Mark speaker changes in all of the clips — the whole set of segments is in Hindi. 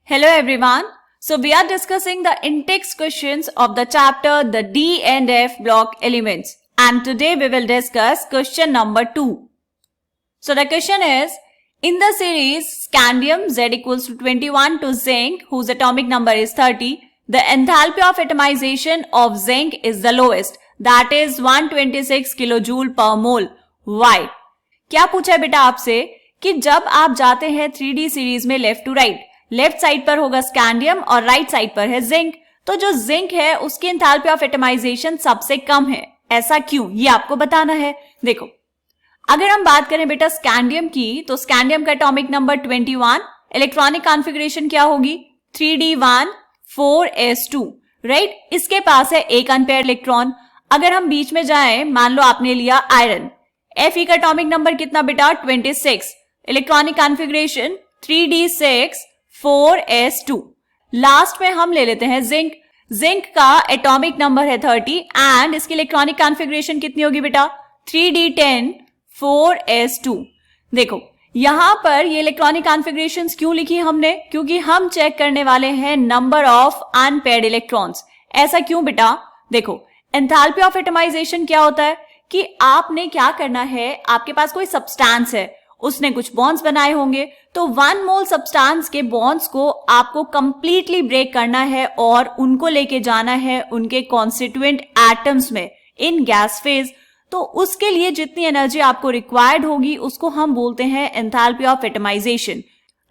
Speaker 1: Hello everyone. So we are discussing the in-text questions of the chapter the D and F block elements. And today we will discuss question number 2. So the question is, in the series scandium Z equals to 21 to zinc whose atomic number is 30, the enthalpy of atomization of zinc is the lowest, that is 126 kilojoule per mole. Why? क्या पूछा है बेटा आपसे कि जब आप जाते हैं 3D सीरीज में left to right, left side पर होगा स्कैंडियम और राइट साइड पर है जिंक, तो जो जिंक है उसकी एंथैल्पी ऑफ एटमाइजेशन सबसे कम है. ऐसा क्यों, ये आपको बताना है. देखो, अगर हम बात करें बेटा स्कैंडियम की, तो स्कैंडियम का एटॉमिक नंबर 21, इलेक्ट्रॉनिक कॉन्फ़िगरेशन क्या होगी 3d1 4s2, राइट. इसके पास है एक अनपेयर्ड इलेक्ट्रॉन. अगर हम बीच में जाएं, मान लो आपने लिया आयरन, Fe का एटॉमिक नंबर कितना बेटा 26, electronic configuration 3d6 4s2. Last में हम ले लेते हैं जिंक. जिंक का एटॉमिक नंबर है 30 एंड इसकी इलेक्ट्रॉनिक कॉन्फ़िगरेशन कितनी होगी बेटा 3d10 4s2. देखो यहां पर ये इलेक्ट्रॉनिक कॉन्फ़िगरेशंस क्यों लिखी हमने, क्योंकि हम चेक करने वाले हैं नंबर ऑफ अनपेयर्ड इलेक्ट्रॉन्स. ऐसा क्यों बेटा, देखो एंथैल्पी ऑफ एटमाइजेशन क्या होता है कि आपने क्या करना है, आपके पास कोई सब्सटेंस है, उसने कुछ बॉन्ड्स बनाए होंगे, तो 1 मोल सब्सटेंस के बॉन्ड्स को आपको कंप्लीटली ब्रेक करना है और उनको लेके जाना है उनके कॉन्स्टिट्यूएंट एटम्स में इन गैस फेज. तो उसके लिए जितनी एनर्जी आपको रिक्वायर्ड होगी उसको हम बोलते हैं एंथैल्पी ऑफ एटमाइजेशन.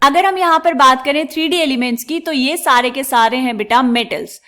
Speaker 1: अगर हम यहाँ पर बात करें 3D एलिमेंट्स की, तो ये सारे के सारे हैं बेटा मेटल्स.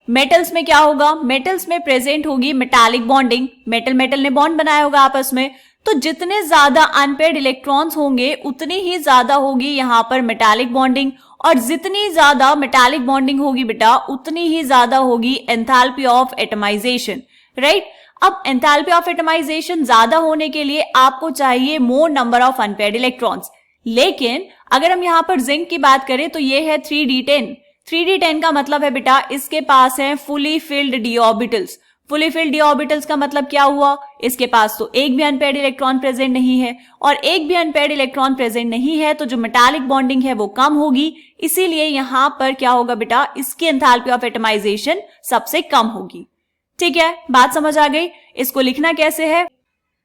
Speaker 1: मेटल्स में क्या होगा, मेटल्स में प्रेजेंट होगी मेटालिक बॉन्डिंग. मेटल मेटल ने बॉन्ड बनाया होगा आपस में, तो जितने ज्यादा अनपेयर्ड इलेक्ट्रॉन्स होंगे उतनी ही ज्यादा होगी यहाँ पर मेटालिक बॉन्डिंग, और जितनी ज्यादा मेटालिक बॉन्डिंग होगी बेटा उतनी ही ज्यादा होगी एंथैल्पी ऑफ एटमाइजेशन, राइट. अब एंथैल्पी ऑफ एटमाइजेशन ज्यादा होने के लिए आपको चाहिए मोर नंबर ऑफ अनपेयर्ड इलेक्ट्रॉन्स. लेकिन अगर हम यहाँ पर जिंक की बात करें तो ये है 3d10. 3d10 का मतलब है बेटा इसके पास है fully filled D orbitals. Fully filled D orbitals का मतलब क्या हुआ, इसके पास तो एक भी अनपेयर्ड इलेक्ट्रॉन प्रेजेंट नहीं है, और एक भी अनपेयर्ड इलेक्ट्रॉन प्रेजेंट नहीं है तो जो मेटालिक बॉन्डिंग है वो कम होगी. इसीलिए यहां पर क्या होगा बेटा, इसकी एंथैल्पी ऑफ एटमाइजेशन सबसे कम होगी. ठीक है, बात समझ आ गई. इसको लिखना कैसे है,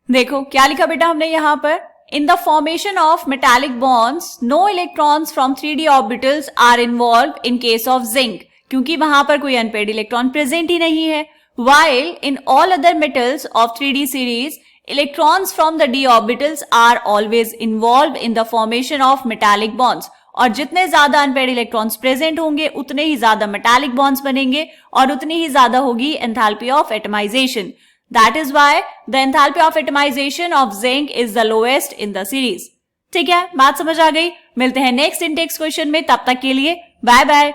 Speaker 1: देखो क्या लिखा बेटा हमने यहाँ पर, in the formation of metallic bonds no electrons from 3D orbitals are involved in case of zinc, क्योंकि वहां पर कोई अनपेयर्ड इलेक्ट्रॉन प्रेजेंट ही नहीं है. While in all other metals of 3D series, electrons from the d orbitals are always involved in the formation of metallic bonds. और जितने ज्यादा अनपेयर्ड इलेक्ट्रॉन्स प्रेजेंट होंगे उतने ही ज्यादा मेटालिक बॉन्ड्स बनेंगे और उतनी ही ज्यादा होगी enthalpy of atomization. That is why the enthalpy of atomization of zinc is the lowest in the series. ठीक है, बात समझ आ गई. मिलते हैं नेक्स्ट इंटेक्स क्वेश्चन में, तब तक के लिए बाय बाय.